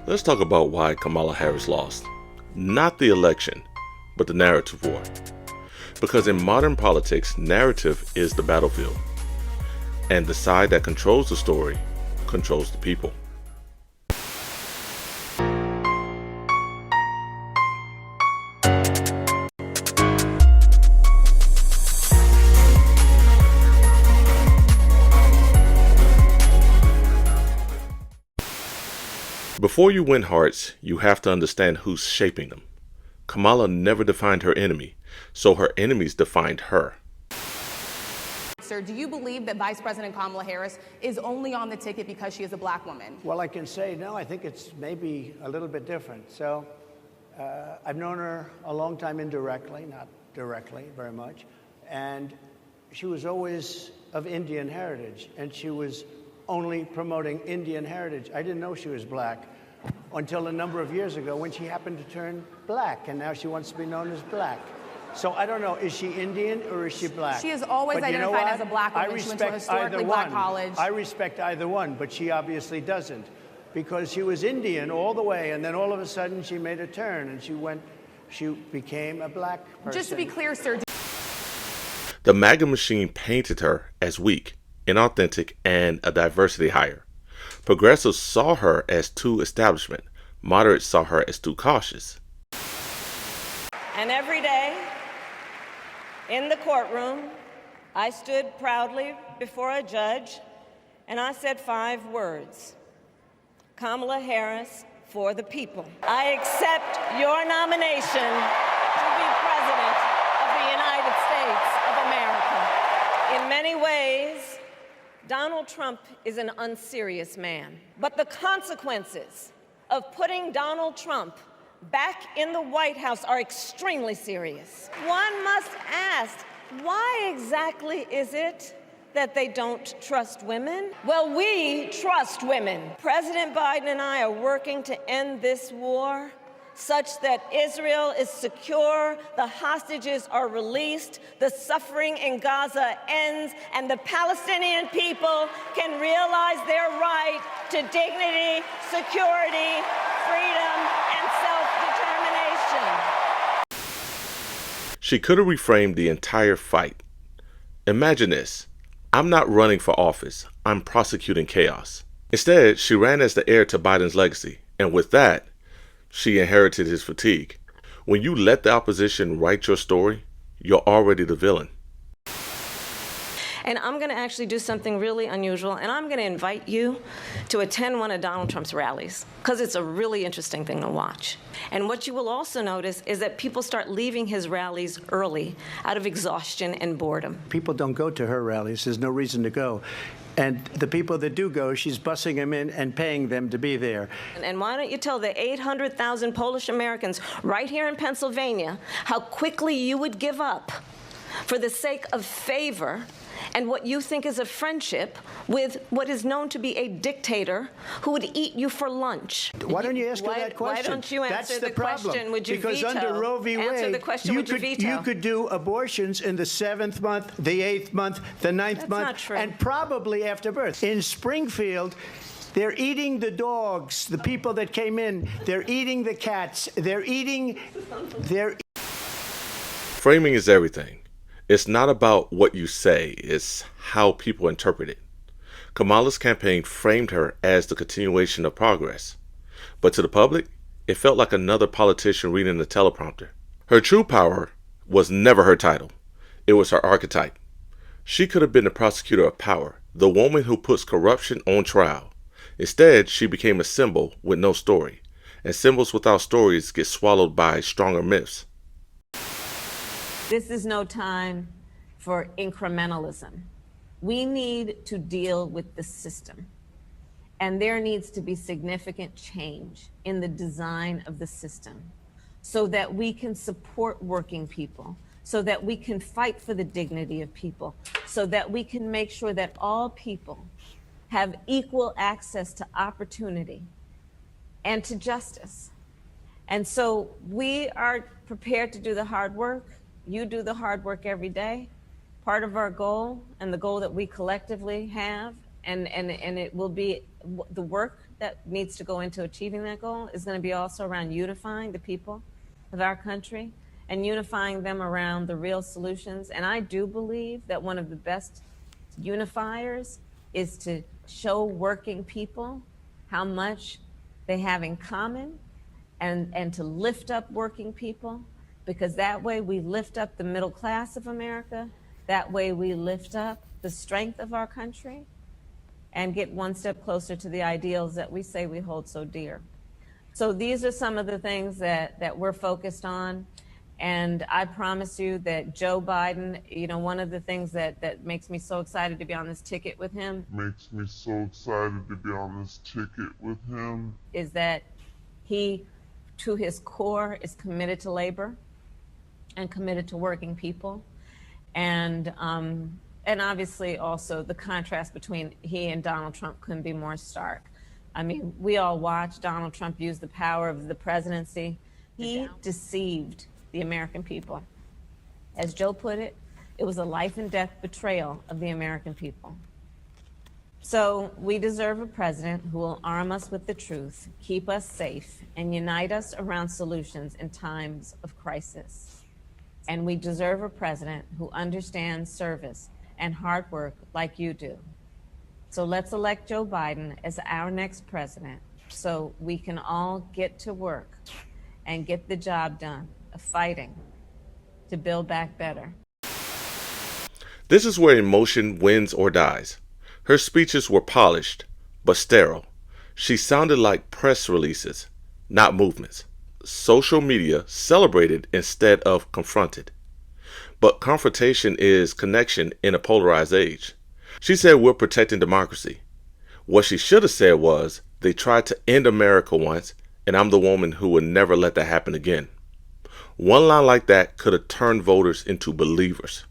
Let's talk about why Kamala Harris lost. Not the election, but the narrative war. Because in modern politics, narrative is the battlefield. And the side that controls the story controls the people. Before you win hearts, you have to understand who's shaping them. Kamala never defined her enemy, so her enemies defined her. Sir, do you believe that Vice President Kamala Harris is only on the ticket because she is a black woman? Well, I can say no. I think it's maybe a little bit different. So I've known her a long time indirectly, not directly very much. And she was always of Indian heritage, and she was only promoting Indian heritage. I didn't know she was black until a number of years ago when she happened to turn black, and now she wants to be known as black. So I don't know, is she Indian or is she black? She is always identified as a black woman. She went to a historically black college. I respect either one, but she obviously doesn't, because she was Indian all the way, and then all of a sudden she made a turn and she became a black person. Just to be clear, sir. The MAGA machine painted her as weak, inauthentic, and a diversity hire. Progressives saw her as too establishment. Moderates saw her as too cautious. And every day in the courtroom, I stood proudly before a judge and I said 5 words: Kamala Harris for the people. I accept your nomination to be President of the United States of America. In many ways, Donald Trump is an unserious man, but the consequences of putting Donald Trump back in the White House are extremely serious. One must ask, why exactly is it that they don't trust women? Well, we trust women. President Biden and I are working to end this war such that Israel is secure, the hostages are released, the suffering in Gaza ends, and the Palestinian people can realize their right to dignity, security, freedom, and self-determination. She could have reframed the entire fight. Imagine this: I'm not running for office, I'm prosecuting chaos. Instead, she ran as the heir to Biden's legacy, and with that, she inherited his fatigue. When you let the opposition write your story, you're already the villain. And I'm going to actually do something really unusual, and I'm going to invite you to attend one of Donald Trump's rallies, because it's a really interesting thing to watch. And what you will also notice is that people start leaving his rallies early out of exhaustion and boredom. People don't go to her rallies. There's no reason to go. And the people that do go, she's bussing them in and paying them to be there. And why don't you tell the 800,000 Polish Americans right here in Pennsylvania how quickly you would give up for the sake of favor and what you think is a friendship with what is known to be a dictator who would eat you for lunch. Why don't you ask her that question? Why don't you answer the question? Would you because veto? Under Roe v. Answer the Wade, question, would you veto? you could do abortions in the 7th month, the 8th month, the 9th month, not true. And probably after birth. In Springfield, they're eating the dogs, the people that came in. They're eating the cats. Framing is everything. It's not about what you say, it's how people interpret it. Kamala's campaign framed her as the continuation of progress. But to the public, it felt like another politician reading the teleprompter. Her true power was never her title. It was her archetype. She could have been the prosecutor of power, the woman who puts corruption on trial. Instead, she became a symbol with no story. And symbols without stories get swallowed by stronger myths. This is no time for incrementalism. We need to deal with the system. And there needs to be significant change in the design of the system so that we can support working people, so that we can fight for the dignity of people, so that we can make sure that all people have equal access to opportunity and to justice. And so we are prepared to do the hard work. You do the hard work every day. Part of our goal, and the goal that we collectively have, and it will be the work that needs to go into achieving that goal is going to be also around unifying the people of our country and unifying them around the real solutions. And I do believe that one of the best unifiers is to show working people how much they have in common, and to lift up working people, because that way we lift up the middle class of America, that way we lift up the strength of our country and get one step closer to the ideals that we say we hold so dear. So these are some of the things that we're focused on. And I promise you that Joe Biden, you know, one of the things that makes me so excited to be on this ticket with him is that he, to his core, is committed to labor and committed to working people. And obviously also the contrast between he and Donald Trump couldn't be more stark. I mean, we all watched Donald Trump use the power of the presidency. He deceived the American people. As Joe put it, it was a life and death betrayal of the American people. So we deserve a president who will arm us with the truth, keep us safe, and unite us around solutions in times of crisis. And we deserve a president who understands service and hard work like you do. So let's elect Joe Biden as our next president so we can all get to work and get the job done of fighting to build back better. This is where emotion wins or dies. Her speeches were polished, but sterile. She sounded like press releases, not movements. Social media celebrated instead of confronted. But confrontation is connection in a polarized age. She said we're protecting democracy. What she should have said was, they tried to end America once, and I'm the woman who will never let that happen again. One line like that could have turned voters into believers.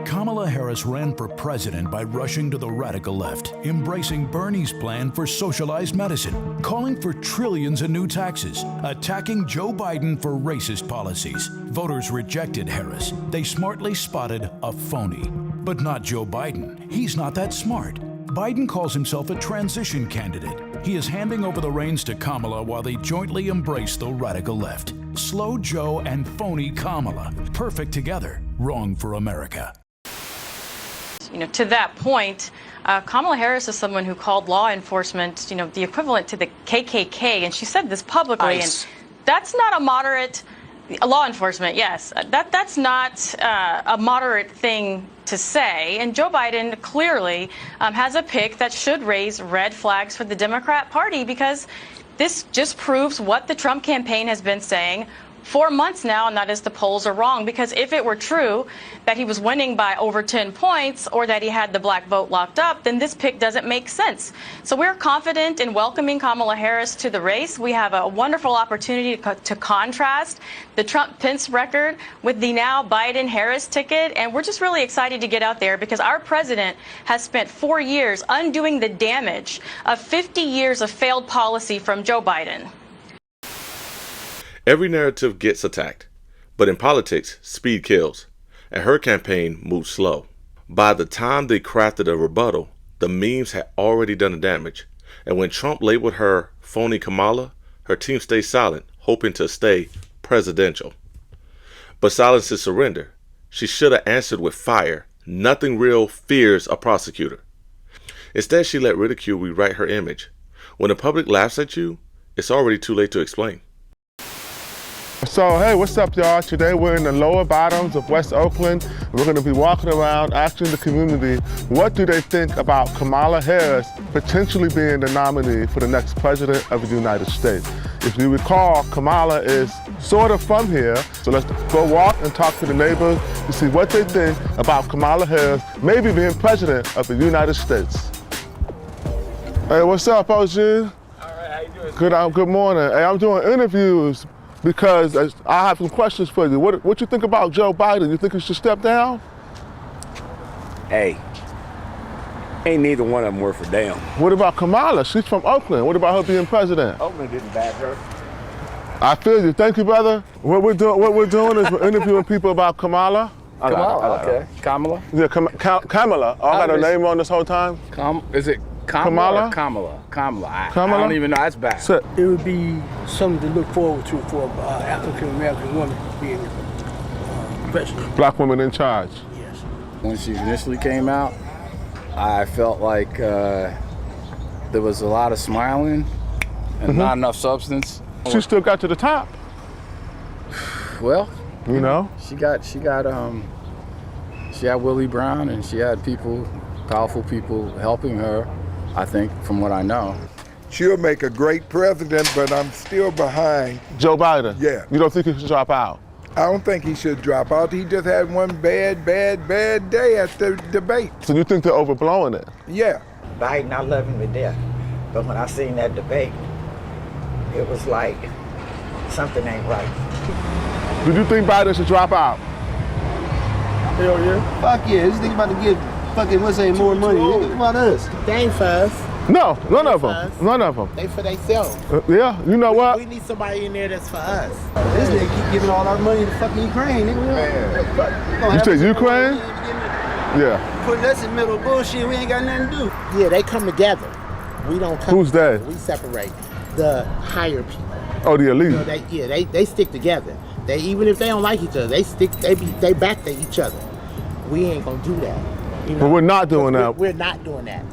Kamala Harris ran for president by rushing to the radical left, embracing Bernie's plan for socialized medicine, calling for trillions in new taxes, attacking Joe Biden for racist policies. Voters rejected Harris. They smartly spotted a phony. But not Joe Biden. He's not that smart. Biden calls himself a transition candidate. He is handing over the reins to Kamala while they jointly embrace the radical left. Slow Joe and phony Kamala. Perfect together. Wrong for America. You know, to that point, Kamala Harris is someone who called law enforcement, you know, the equivalent to the KKK, and she said this publicly. ICE. And that's not a moderate law enforcement. Yes, that's not a moderate thing to say. And Joe Biden clearly has a pick that should raise red flags for the Democrat Party, because this just proves what the Trump campaign has been saying for months now, and that is the polls are wrong. Because if it were true that he was winning by over 10 points or that he had the black vote locked up, then this pick doesn't make sense. So we're confident in welcoming Kamala Harris to the race. We have a wonderful opportunity to contrast the Trump-Pence record with the now Biden-Harris ticket, and we're just really excited to get out there because our president has spent 4 years undoing the damage of 50 years of failed policy from Joe Biden. Every narrative gets attacked, but in politics, speed kills, and her campaign moved slow. By the time they crafted a rebuttal, the memes had already done the damage, and when Trump labeled her phony Kamala, her team stayed silent, hoping to stay presidential. But silence is surrender. She should have answered with fire. Nothing real fears a prosecutor. Instead, she let ridicule rewrite her image. When the public laughs at you, it's already too late to explain. So, hey, what's up, y'all? Today we're in the lower bottoms of West Oakland. We're going to be walking around asking the community what do they think about Kamala Harris potentially being the nominee for the next president of the United States. If you recall, Kamala is sort of from here, so let's go walk and talk to the neighbors to see what they think about Kamala Harris maybe being president of the United States. Hey, what's up, OG? All right, how you doing? Good morning. Hey, I'm doing interviews because I have some questions for you. What you think about Joe Biden? You think he should step down? Hey, ain't neither one of them worth a damn. What about Kamala? She's from Oakland. What about her being president? Oakland didn't back her. I feel you. Thank you, brother. What we're doing is we're interviewing people about Kamala. Kamala, okay. Kamala? Yeah, Kamala. Oh, I got her name on this whole time? Is it Kamala? Or Kamala. Kamala. I don't even know. That's bad. So, It would be something to look forward to for an African American woman being president. black women in charge. Yes. When she initially came out, I felt like there was a lot of smiling and not enough substance. She still got to the top, Well, you know? she had Willie Brown, and she had powerful people helping her, I think, from what I know. She'll make a great president, but I'm still behind. Joe Biden? Yeah. You don't think he should drop out? I don't think he should drop out. He just had one bad day at the debate. So you think they're overblowing it? Yeah. Biden, I love him to death. But when I seen that debate, it was like something ain't right. Do you think Biden should drop out? Hell yeah. Fuck yeah, this nigga about to get fucking what's saying more money. Nigga, about us. They ain't for us. No, none of them. None of them. They for themselves. Yeah, you know what? We need somebody in there that's for us. This nigga keep giving all our money to fucking Ukraine. Nigga. You said Ukraine? Yeah. Putting us in the middle of bullshit, we ain't got nothing to do. Yeah, they come together. We don't come Who's together. they? We separate. The higher people. Oh, the elite. You know, they stick together. They even if they don't like each other, they back to each other. We ain't gonna do that. You know? But we're not doing that. We're not doing that.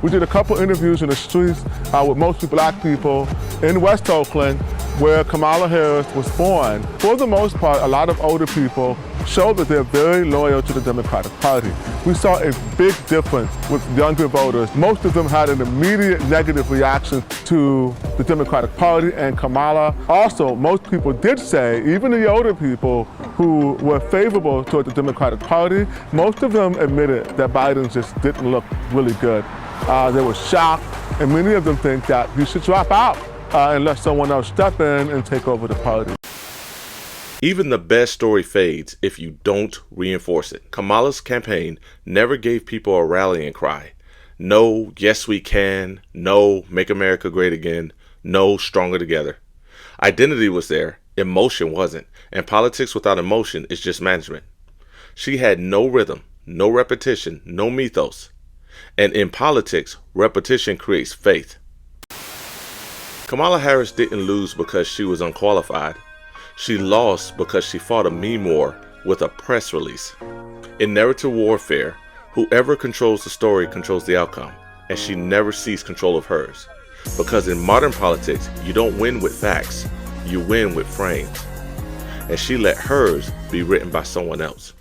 We did a couple interviews in the streets with mostly black people in West Oakland, where Kamala Harris was born. For the most part, a lot of older people showed that they're very loyal to the Democratic Party. We saw a big difference with younger voters. Most of them had an immediate negative reaction to the Democratic Party and Kamala. Also, most people did say, even the older people who were favorable toward the Democratic Party, most of them admitted that Biden just didn't look really good. They were shocked, and many of them think that he should drop out and let someone else step in and take over the party. Even the best story fades if you don't reinforce it. Kamala's campaign never gave people a rallying cry. No, yes we can. No, make America great again. No, stronger together. Identity was there, emotion wasn't, and politics without emotion is just management. She had no rhythm, no repetition, no mythos. And in politics, repetition creates faith. Kamala Harris didn't lose because she was unqualified. She lost because she fought a meme war with a press release. In narrative warfare, whoever controls the story controls the outcome, and she never seized control of hers. Because in modern politics, you don't win with facts, you win with frames. And she let hers be written by someone else.